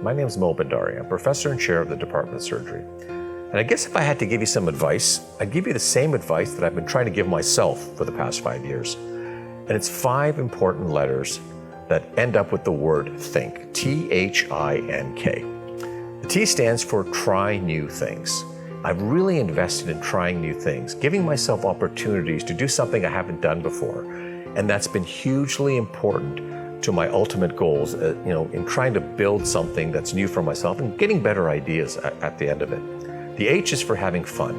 My name is Mo Bhandari. I'm professor and chair of the Department of Surgery. And I guess if I had to give you some advice, I'd give you the same advice that I've been trying to give myself for the past 5 years. And it's 5 important letters that end up with the word think, T-H-I-N-K. The T stands for try new things. I've really invested in trying new things, giving myself opportunities to do something I haven't done before. And that's been hugely important to my ultimate goals, in trying to build something that's new for myself and getting better ideas at the end of it. The H is for having fun.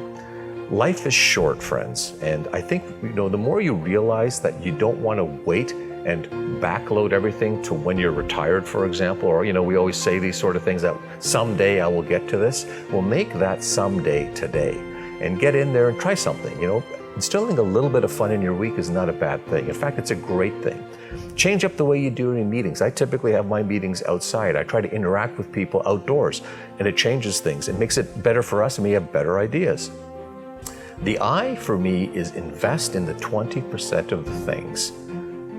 Life is short, friends, and I think the more you realize that you don't want to wait and backload everything to when you're retired, for example, or we always say these sort of things that someday I will get to this. Well, make that someday today and get in there and try something. Instilling a little bit of fun in your week is not a bad thing. In fact, it's a great thing. Change up the way you do your meetings. I typically have my meetings outside. I try to interact with people outdoors, and it changes things. It makes it better for us, and we have better ideas. The I for me is invest in the 20% of the things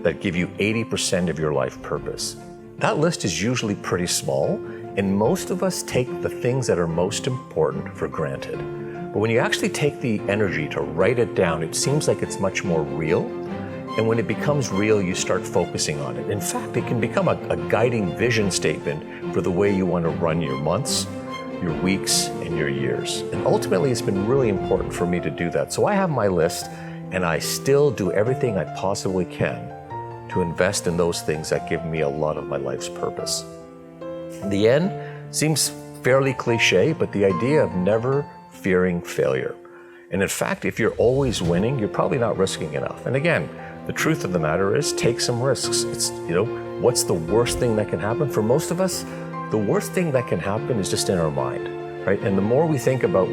that give you 80% of your life purpose. That list is usually pretty small, and most of us take the things that are most important for granted. But when you actually take the energy to write it down, it seems like it's much more real. And when it becomes real, you start focusing on it. In fact, it can become a guiding vision statement for the way you want to run your months, your weeks, and your years. And ultimately, it's been really important for me to do that. So I have my list, and I still do everything I possibly can to invest in those things that give me a lot of my life's purpose. The N seems fairly cliche, but the idea of never fearing failure. And in fact, if you're always winning, you're probably not risking enough. And again, the truth of the matter is take some risks. It's, what's the worst thing that can happen? For most of us, the worst thing that can happen is just in our mind, right? And the more we think about,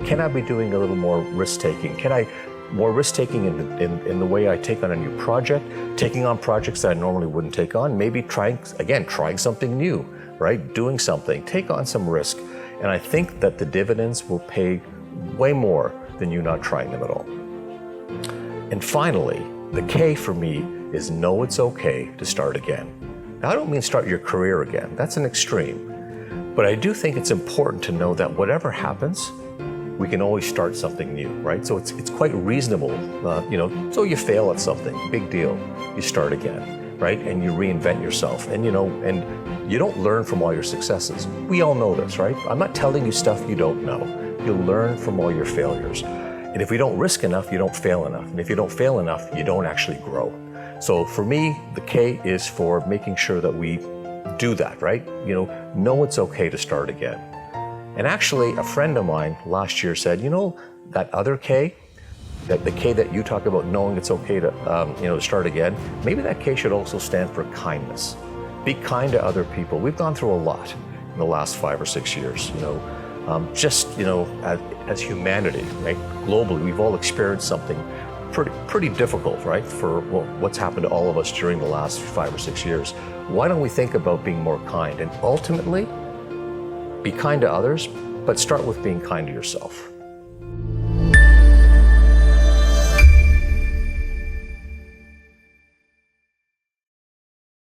can I be doing a little more risk-taking? Can I more risk-taking in the way I take on a new project, taking on projects that I normally wouldn't take on, maybe trying something new, right? Doing something, take on some risk. And I think that the dividends will pay way more than you not trying them at all. And finally, the K for me is know it's okay to start again. Now, I don't mean start your career again. That's an extreme. But I do think it's important to know that whatever happens, we can always start something new, right? So it's quite reasonable, so you fail at something, big deal. You start again, right? And you reinvent yourself. And you don't learn from all your successes. We all know this, right? I'm not telling you stuff you don't know. You'll learn from all your failures. And if we don't risk enough, you don't fail enough. And if you don't fail enough, you don't actually grow. So for me, the K is for making sure that we do that, right? Know it's okay to start again. And actually, a friend of mine last year said, that other K, that the K that you talk about knowing it's okay to, to start again, maybe that K should also stand for kindness. Be kind to other people. We've gone through a lot in the last 5 or 6 years, as humanity, right? Globally, we've all experienced something pretty difficult, right? For what's happened to all of us during the last 5 or 6 years. Why don't we think about being more kind and ultimately be kind to others, but start with being kind to yourself.